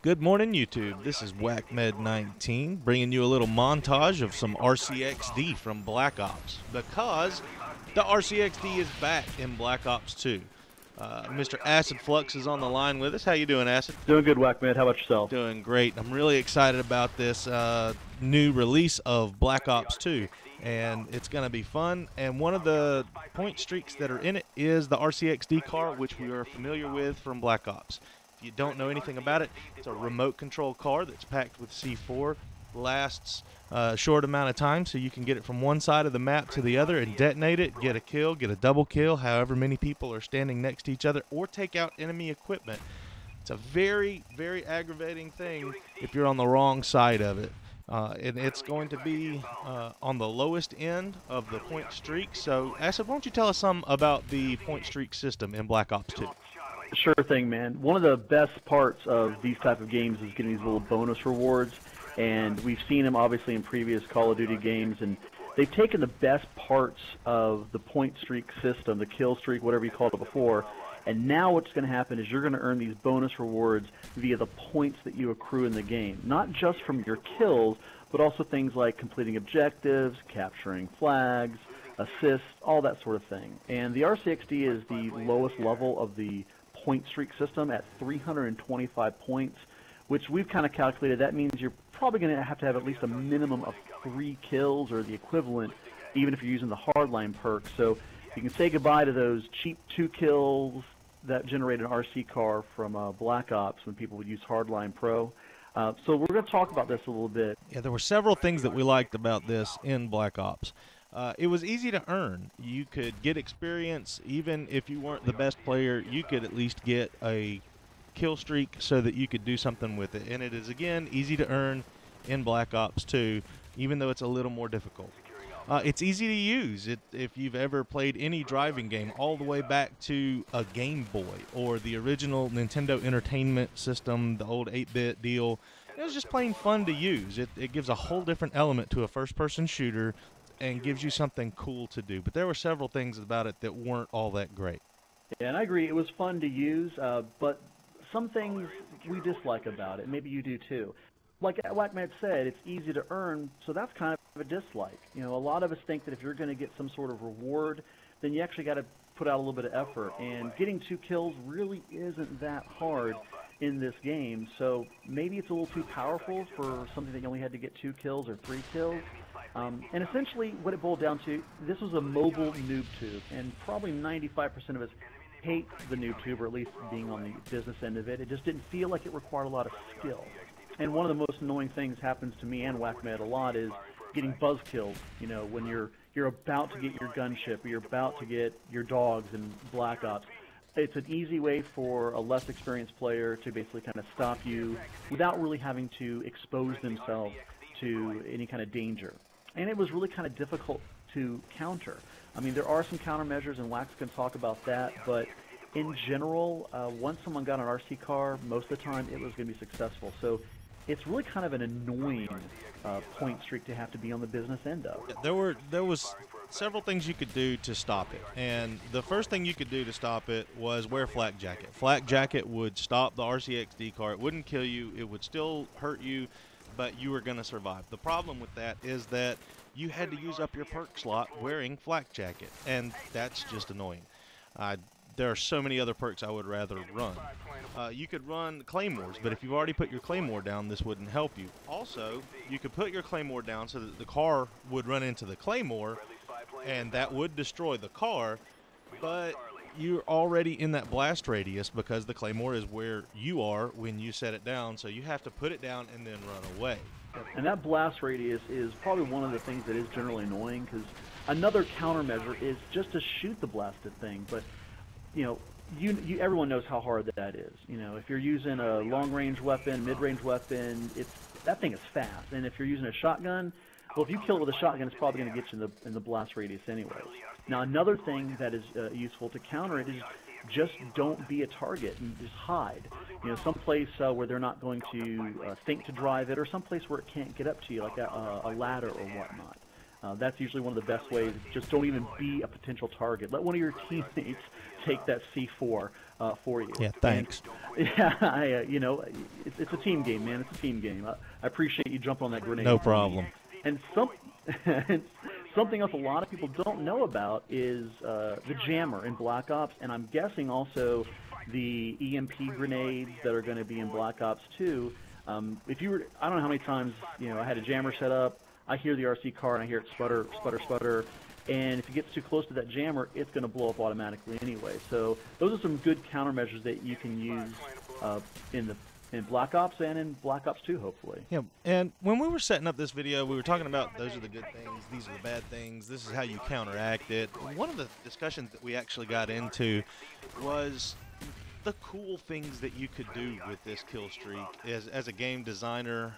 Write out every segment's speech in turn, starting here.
Good morning, YouTube. This is WhackMed19 bringing you a little montage of some RCXD from Black Ops, because the RCXD is back in Black Ops 2. Mr. AcidFlux is on the line with us. How you doing, Acid? Doing good, WhackMed. How about yourself? Doing great. I'm really excited about this new release of Black Ops 2, and it's going to be fun. And one of the point streaks that are in it is the RCXD car, which we are familiar with from Black Ops. If you don't know anything about it, it's a remote control car that's packed with C4, lasts a short amount of time, so you can get it from one side of the map to the other and detonate it, get a kill, get a double kill, however many people are standing next to each other, or take out enemy equipment. It's a very, very aggravating thing if you're on the wrong side of it. And it's going to be on the lowest end of the point streak. So, Acid, why don't you tell us some about the point streak system in Black Ops 2? Sure thing, man. One of the best parts of these type of games is getting these little bonus rewards, and we've seen them obviously in previous Call of Duty games, and they've taken the best parts of the point streak system, the kill streak, whatever you called it before, and now what's going to happen is you're going to earn these bonus rewards via the points that you accrue in the game, not just from your kills, but also things like completing objectives, capturing flags, assists, all that sort of thing. And the RCXD is the lowest level of the point streak system at 325 points, which we've kind of calculated. That means you're probably going to have at least a minimum of 3 kills or the equivalent, even if you're using the hardline perk. So you can say goodbye to those cheap 2 kills that generate an RC car from Black Ops when people would use hardline pro. So we're going to talk about this a little bit. Yeah, there were several things that we liked about this in Black Ops. It was easy to earn. You could get experience. Even if you weren't the best player, you could at least get a kill streak so that you could do something with it. And it is, again, easy to earn in Black Ops 2, even though it's a little more difficult. It's easy to use. If you've ever played any driving game all the way back to a Game Boy or the original Nintendo Entertainment System, the old 8-bit deal, it was just plain fun to use. It gives a whole different element to a first-person shooter and gives you something cool to do. But there were several things about it that weren't all that great. Yeah, and I agree. It was fun to use, but some things we dislike about it. Maybe you do too. Like Matt said, it's easy to earn, so that's kind of a dislike. You know, a lot of us think that if you're going to get some sort of reward, then you actually got to put out a little bit of effort. And getting 2 kills really isn't that hard in this game. So maybe it's a little too powerful for something that you only had to get 2 kills or 3 kills. And essentially what it boiled down to, this was a mobile noob tube, and probably 95% of us hate the noob tube, or at least being on the business end of it. It just didn't feel like it required a lot of skill. And one of the most annoying things happens to me and WhackMed a lot is getting buzz kills. You know, when you're about to get your gunship, or you're about to get your dogs in Black Ops. It's an easy way for a less experienced player to basically kind of stop you without really having to expose themselves to any kind of danger. And it was really kind of difficult to counter. I mean, there are some countermeasures, and Wax can talk about that, but in general, once someone got an RC car, most of the time it was going to be successful. So it's really kind of an annoying point streak to have to be on the business end of. There was several things you could do to stop it, and the first thing you could do to stop it was wear flak jacket. Flak jacket would stop the RCXD car. It wouldn't kill you. It would still hurt you, but you were going to survive. The problem with that is that you had to use up your perk slot wearing flak jacket, and that's just annoying. There are so many other perks I would rather run. You could run Claymores, but if you've already put your Claymore down, this wouldn't help you. Also, you could put your Claymore down so that the car would run into the Claymore, and that would destroy the car, but you're already in that blast radius because the Claymore is where you are when you set it down, so you have to put it down and then run away. And that blast radius is probably one of the things that is generally annoying, because another countermeasure is just to shoot the blasted thing, but you know, everyone knows how hard that is. You know, if you're using a long-range weapon, mid-range weapon, that thing is fast. And if you're using a shotgun, well, if you kill it with a shotgun, it's probably going to get you in the blast radius anyways. Now, another thing that is useful to counter it is just don't be a target and just hide. You know, someplace where they're not going to think to drive it, or someplace where it can't get up to you, like a ladder or whatnot. That's usually one of the best ways. Just don't even be a potential target. Let one of your teammates take that C4 for you. Yeah, thanks. Yeah, you know, it's a team game, man. It's a team game. I appreciate you jumping on that grenade. No for me. problem. And and something else a lot of people don't know about is the jammer in Black Ops, and I'm guessing also the EMP grenades that are going to be in Black Ops 2. If you were, I don't know how many times, you know, I had a jammer set up. I hear the RC car and I hear it sputter, sputter, sputter. And if it gets too close to that jammer, it's going to blow up automatically anyway. So those are some good countermeasures that you can use in Black Ops and in Black Ops 2, hopefully. Yeah, and when we were setting up this video, we were talking about those are the good things, these are the bad things, this is how you counteract it. One of the discussions that we actually got into was the cool things that you could do with this kill streak. As a game designer,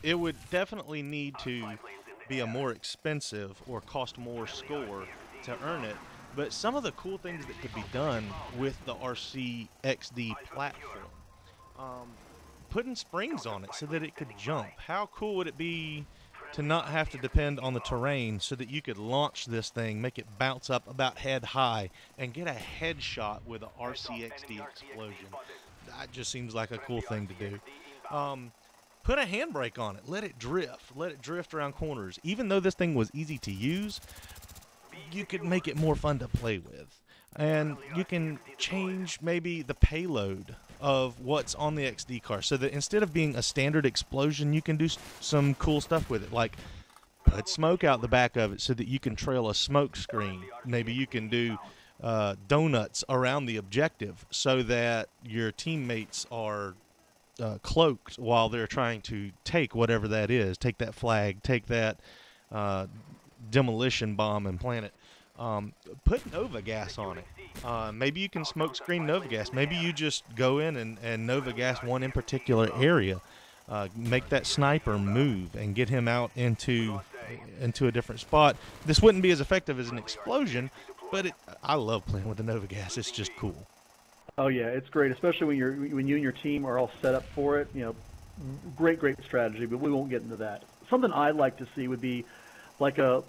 it would definitely need to be a more expensive or cost more score to earn it. But some of the cool things that could be done with the RCXD platform, putting springs on it so that it could jump. How cool would it be to not have to depend on the terrain so that you could launch this thing, make it bounce up about head high, and get a headshot with an RCXD explosion? That just seems like a cool thing to do. Put a handbrake on it. Let it drift around corners. Even though this thing was easy to use, you could make it more fun to play with. And you can change maybe the payload of what's on the XD car so that instead of being a standard explosion, you can do some cool stuff with it, like put smoke out the back of it so that you can trail a smoke screen. Maybe you can do donuts around the objective so that your teammates are cloaked while they're trying to take whatever that is, take that flag, take that demolition bomb and plant it. Put Nova gas on it. Maybe you can smoke screen Nova gas. Maybe you just go in and Nova gas one in particular area. Make that sniper move and get him out into a different spot. This wouldn't be as effective as an explosion, but I love playing with the Nova gas. It's just cool. Oh yeah, it's great, especially when you and your team are all set up for it. You know, great strategy, but we won't get into that. Something I'd like to see would be like a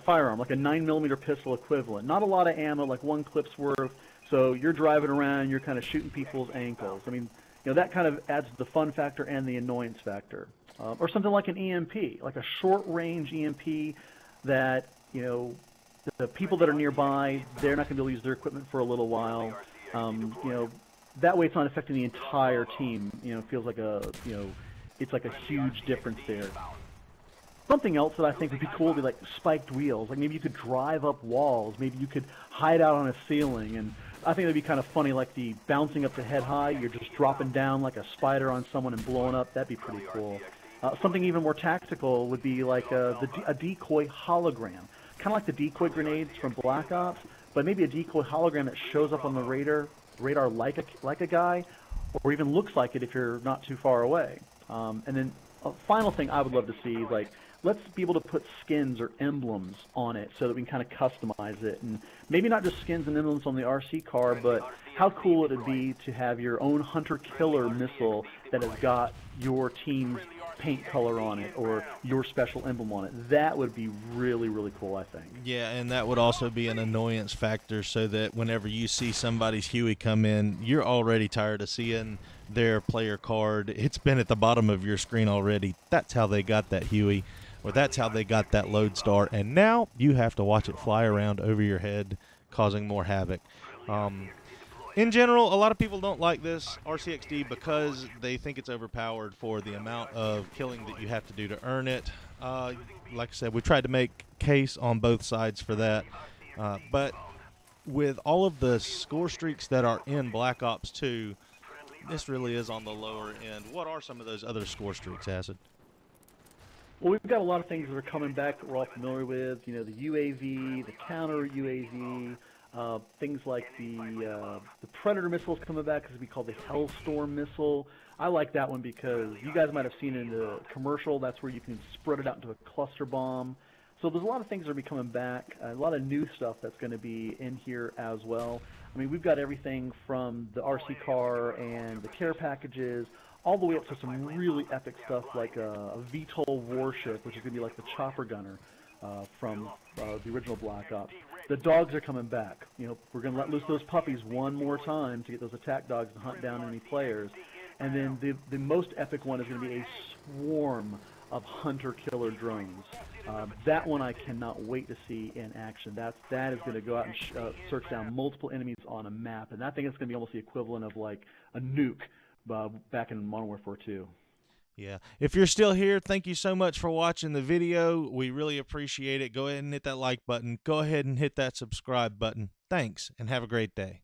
firearm, like a 9mm pistol equivalent. Not a lot of ammo, like one clip's worth. So you're driving around, you're kind of shooting people's ankles. I mean, you know, that kind of adds the fun factor and the annoyance factor. Or something like an EMP, like a short-range EMP that, you know, the people that are nearby, they're not going to be able to use their equipment for a little while. You know, that way it's not affecting the entire team. You know, it feels like it's like a huge difference there. Something else that I think would be cool would be like spiked wheels. Like maybe you could drive up walls. Maybe you could hide out on a ceiling. And I think it'd be kind of funny, like the bouncing up the head high. You're just dropping down like a spider on someone and blowing up. That'd be pretty cool. Something even more tactical would be like a decoy hologram. Kind of like the decoy grenades from Black Ops, but maybe a decoy hologram that shows up on the radar like a guy, or even looks like it if you're not too far away. And then a final thing I would love to see is like, let's be able to put skins or emblems on it so that we can kind of customize it. And maybe not just skins and emblems on the RC car, but how cool would it be to have your own hunter-killer missile that has got your team's paint color on it or your special emblem on it? That would be really, really cool, I think. Yeah, and that would also be an annoyance factor so that whenever you see somebody's Huey come in, you're already tired of seeing their player card. It's been at the bottom of your screen already. That's how they got that Huey, or that's how they got that Lodestar, and now you have to watch it fly around over your head, causing more havoc. In general, a lot of people don't like this RCXD because they think it's overpowered for the amount of killing that you have to do to earn it. Like I said, we tried to make case on both sides for that. But with all of the score streaks that are in Black Ops 2, this really is on the lower end. What are some of those other score streaks, Acid? Well, we've got a lot of things that are coming back that we're all familiar with. You know, the UAV, the counter UAV, things like the Predator missiles coming back, because we call the Hellstorm missile. I like that one because you guys might have seen it in the commercial. That's where you can spread it out into a cluster bomb. So there's a lot of things that are coming back, a lot of new stuff that's going to be in here as well. I mean, we've got everything from the RC car and the care packages, all the way up to some really epic stuff like a VTOL warship, which is going to be like the chopper gunner from the original Black Ops. the dogs are coming back. You know, we're going to let loose those puppies one more time to get those attack dogs and hunt down enemy players. And then the most epic one is going to be a swarm of hunter-killer drones. That one I cannot wait to see in action. That is going to go out and search down multiple enemies on a map, and I think it's going to be almost the equivalent of like a nuke back in Modern Warfare 2. Yeah. If you're still here, thank you so much for watching the video. We really appreciate it. Go ahead and hit that like button. Go ahead and hit that subscribe button. Thanks, and have a great day.